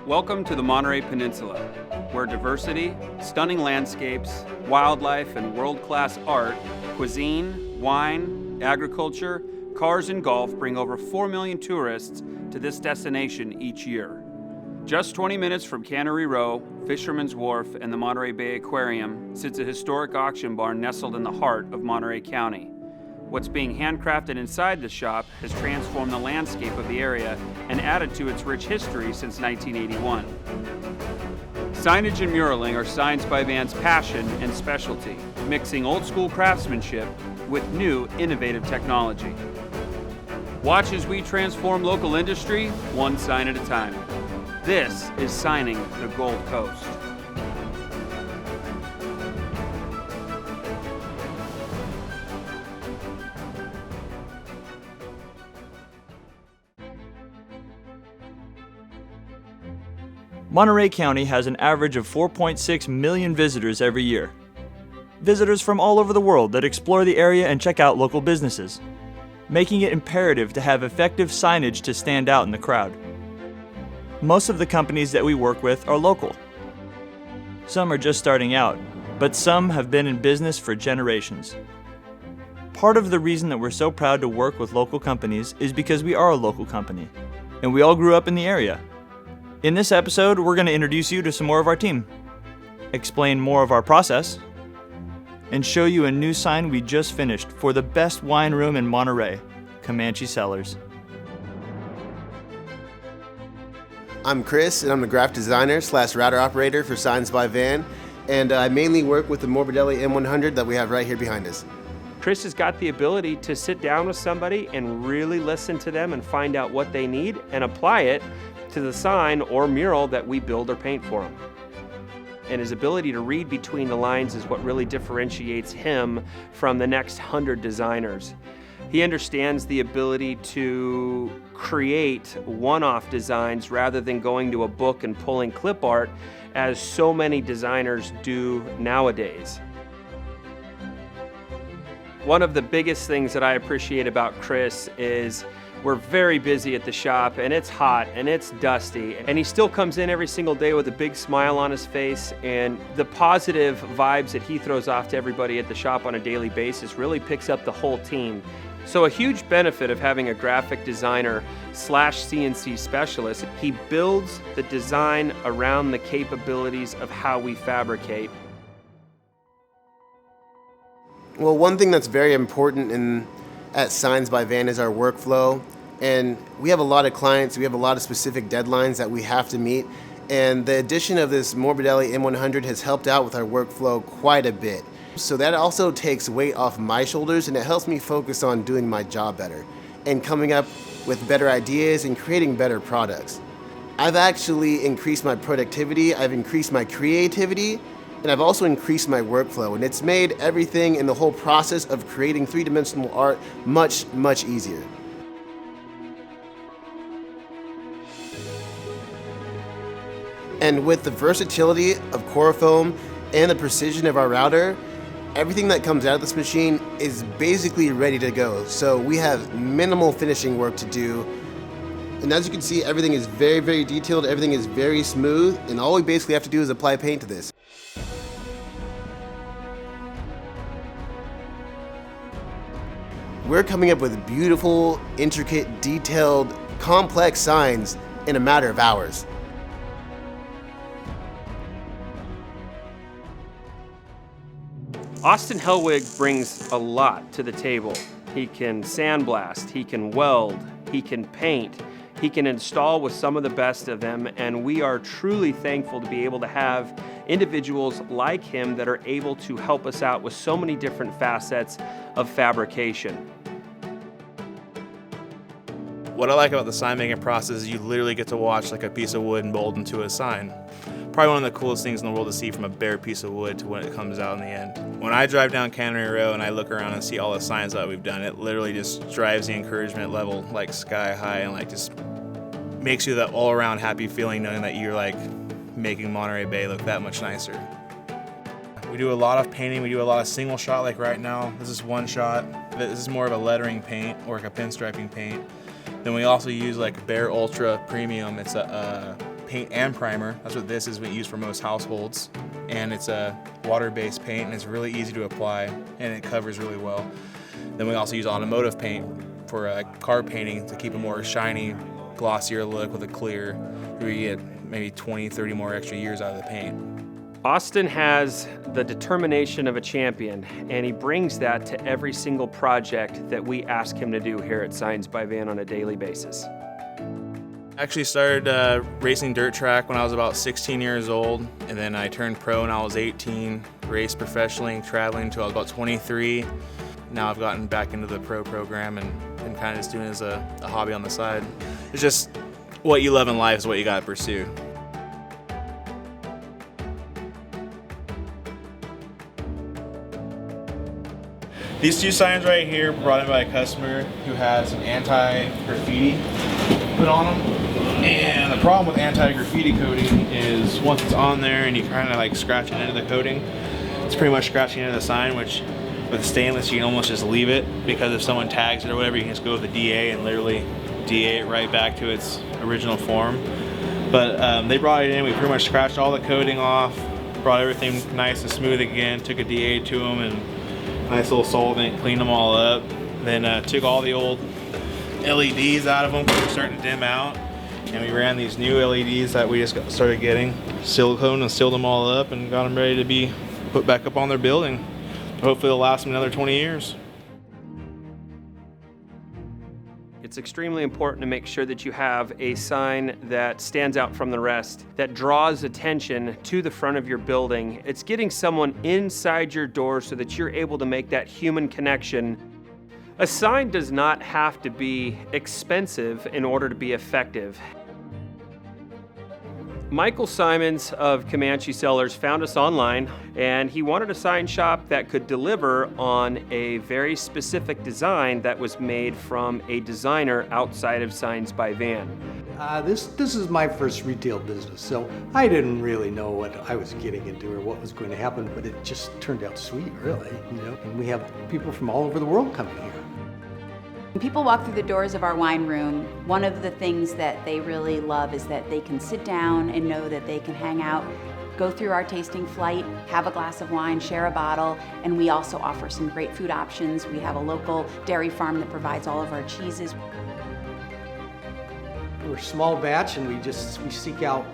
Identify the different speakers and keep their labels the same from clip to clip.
Speaker 1: Welcome to the Monterey Peninsula, where diversity, stunning landscapes, wildlife, and world-class art, cuisine, wine, agriculture, cars, and golf bring over 4 million tourists to this destination each year. Just 20 minutes from Cannery Row, Fisherman's Wharf, and the Monterey Bay Aquarium sits a historic auction barn nestled in the heart of Monterey County. What's being handcrafted inside the shop has transformed the landscape of the area and added to its rich history since 1981. Signage and muraling are Signs by Van's passion and specialty, mixing old-school craftsmanship with new, innovative technology. Watch as we transform local industry, one sign at a time. This is Signing the Gold Coast.
Speaker 2: Monterey County has an average of 4.6 million visitors every year. Visitors from all over the world that explore the area and check out local businesses, making it imperative to have effective signage to stand out in the crowd. Most of the companies that we work with are local. Some are just starting out, but some have been in business for generations. Part of the reason that we're so proud to work with local companies is because we are a local company, and we all grew up in the area. In this episode, we're going to introduce you to some more of our team, explain more of our process, and show you a new sign we just finished for the best wine room in Monterey, Comanche Cellars.
Speaker 3: I'm Chris, and I'm the graphic designer / router operator for Signs by Van, and I mainly work with the Morbidelli M100 that we have right here behind us.
Speaker 4: Chris has got the ability to sit down with somebody and really listen to them and find out what they need and apply it to the sign or mural that we build or paint for him. And his ability to read between the lines is what really differentiates him from the next 100 designers. He understands the ability to create one-off designs rather than going to a book and pulling clip art, as so many designers do nowadays. One of the biggest things that I appreciate about Chris is we're very busy at the shop, and it's hot and it's dusty, and he still comes in every single day with a big smile on his face, and the positive vibes that he throws off to everybody at the shop on a daily basis really picks up the whole team. So a huge benefit of having a graphic designer / CNC specialist, he builds the design around the capabilities of how we fabricate.
Speaker 3: Well, one thing that's very important at Signs by Van is our workflow, and we have a lot of clients, we have a lot of specific deadlines that we have to meet, and the addition of this Morbidelli M100 has helped out with our workflow quite a bit. So that also takes weight off my shoulders, and it helps me focus on doing my job better and coming up with better ideas and creating better products. I've actually increased my productivity, I've increased my creativity, and I've also increased my workflow, and it's made everything in the whole process of creating three-dimensional art much, much easier. And with the versatility of Corofoam and the precision of our router, everything that comes out of this machine is basically ready to go. So we have minimal finishing work to do. And as you can see, everything is very, very detailed, everything is very smooth, and all we basically have to do is apply paint to this. We're coming up with beautiful, intricate, detailed, complex signs in a matter of hours.
Speaker 4: Austin Hellwig brings a lot to the table. He can sandblast, he can weld, he can paint, he can install with some of the best of them, and we are truly thankful to be able to have individuals like him that are able to help us out with so many different facets of fabrication.
Speaker 5: What I like about the sign making process is you literally get to watch like a piece of wood mold into a sign. Probably one of the coolest things in the world to see from a bare piece of wood to when it comes out in the end. When I drive down Cannery Row and I look around and see all the signs that we've done, it literally just drives the encouragement level like sky high, and like just makes you that all around happy feeling knowing that you're like making Monterey Bay look that much nicer. We do a lot of painting, we do a lot of single shot like right now. This is one shot. This is more of a lettering paint or like a pinstriping paint. Then we also use like Bear Ultra Premium. It's a paint and primer. That's what this is used for most households. And it's a water-based paint, and it's really easy to apply, and it covers really well. Then we also use automotive paint for car painting to keep a more shiny, glossier look with a clear, where you get maybe 20, 30 more extra years out of the paint.
Speaker 4: Austin has the determination of a champion, and he brings that to every single project that we ask him to do here at Signs by Van on a daily basis.
Speaker 5: I actually started racing dirt track when I was about 16 years old, and then I turned pro when I was 18, raced professionally, traveling until I was about 23. Now I've gotten back into the pro program and kind of just doing it as a hobby on the side. It's just what you love in life is what you got to pursue. These two signs right here were brought in by a customer who had some anti-graffiti put on them. And the problem with anti-graffiti coating is once it's on there and you kind of like scratching into the coating, it's pretty much scratching into the sign, which with stainless you can almost just leave it, because if someone tags it or whatever, you can just go with the DA and literally DA it right back to its original form. But they brought it in, we pretty much scratched all the coating off, brought everything nice and smooth again, took a DA to them and nice little solvent, cleaned them all up. Then took all the old LEDs out of them because they're starting to dim out. And we ran these new LEDs that we just started getting, silicone, and sealed them all up and got them ready to be put back up on their building. Hopefully it'll last them another 20 years.
Speaker 4: It's extremely important to make sure that you have a sign that stands out from the rest, that draws attention to the front of your building. It's getting someone inside your door so that you're able to make that human connection. A sign does not have to be expensive in order to be effective. Michael Simons of Comanche Sellers found us online, and he wanted a sign shop that could deliver on a very specific design that was made from a designer outside of Signs by Van.
Speaker 6: This is my first retail business, so I didn't really know what I was getting into or what was going to happen, but it just turned out sweet, really, you know. And we have people from all over the world coming here.
Speaker 7: When people walk through the doors of our wine room, one of the things that they really love is that they can sit down and know that they can hang out, go through our tasting flight, have a glass of wine, share a bottle, and we also offer some great food options. We have a local dairy farm that provides all of our cheeses.
Speaker 6: We're small batch, and we seek out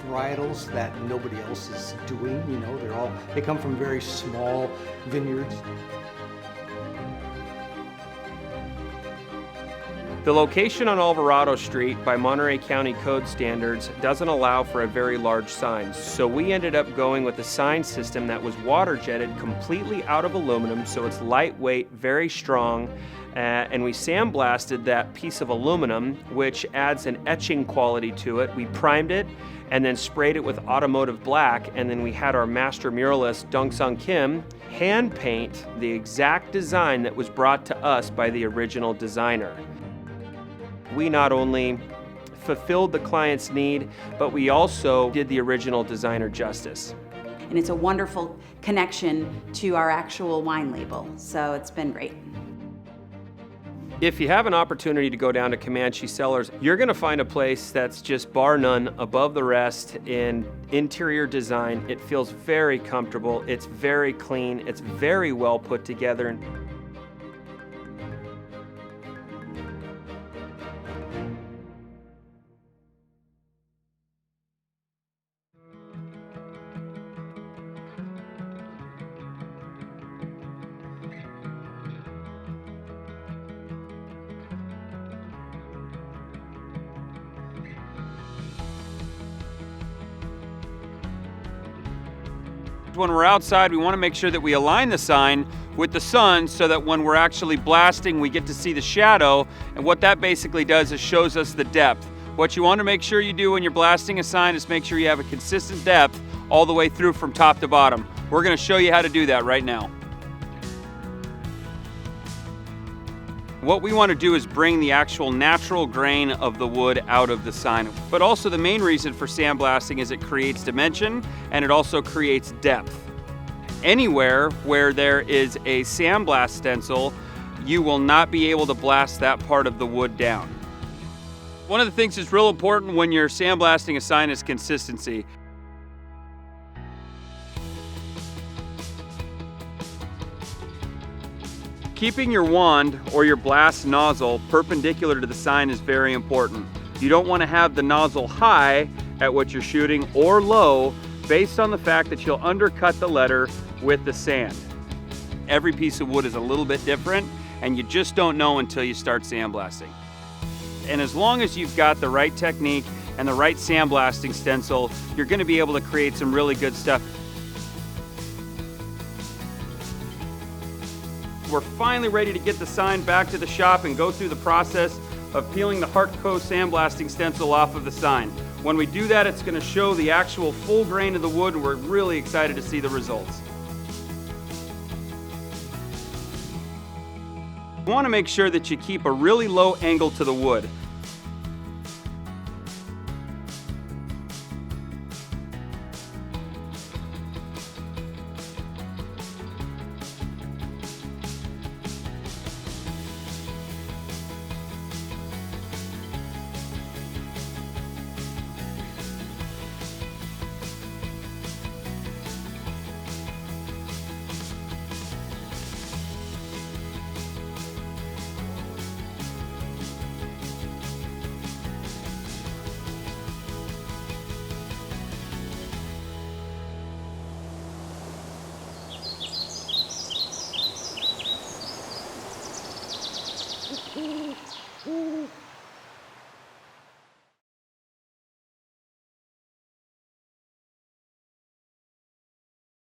Speaker 6: varietals that nobody else is doing. You know, they come from very small vineyards.
Speaker 4: The location on Alvarado Street by Monterey County Code standards doesn't allow for a very large sign, so we ended up going with a sign system that was water jetted completely out of aluminum, so it's lightweight, very strong, and we sandblasted that piece of aluminum, which adds an etching quality to it. We primed it and then sprayed it with automotive black, and then we had our master muralist, Dong-Sung Kim, hand paint the exact design that was brought to us by the original designer. We not only fulfilled the client's need, but we also did the original designer justice.
Speaker 7: And it's a wonderful connection to our actual wine label, so it's been great.
Speaker 4: If you have an opportunity to go down to Comanche Sellers, you're going to find a place that's just bar none above the rest in interior design. It feels very comfortable, it's very clean, it's very well put together. When we're outside, we want to make sure that we align the sign with the sun so that when we're actually blasting, we get to see the shadow. And what that basically does is shows us the depth. What you want to make sure you do when you're blasting a sign is make sure you have a consistent depth all the way through from top to bottom. We're going to show you how to do that right now. What we want to do is bring the actual natural grain of the wood out of the sign. But also the main reason for sandblasting is it creates dimension and it also creates depth. Anywhere where there is a sandblast stencil, you will not be able to blast that part of the wood down.
Speaker 1: One of the things that's real important when you're sandblasting a sign is consistency. Keeping your wand or your blast nozzle perpendicular to the sign is very important. You don't want to have the nozzle high at what you're shooting or low, based on the fact that you'll undercut the letter with the sand. Every piece of wood is a little bit different, and you just don't know until you start sandblasting. And as long as you've got the right technique and the right sandblasting stencil, you're going to be able to create some really good stuff. We're finally ready to get the sign back to the shop and go through the process of peeling the Hartco sandblasting stencil off of the sign. When we do that, it's going to show the actual full grain of the wood, and we're really excited to see the results. You want to make sure that you keep a really low angle to the wood.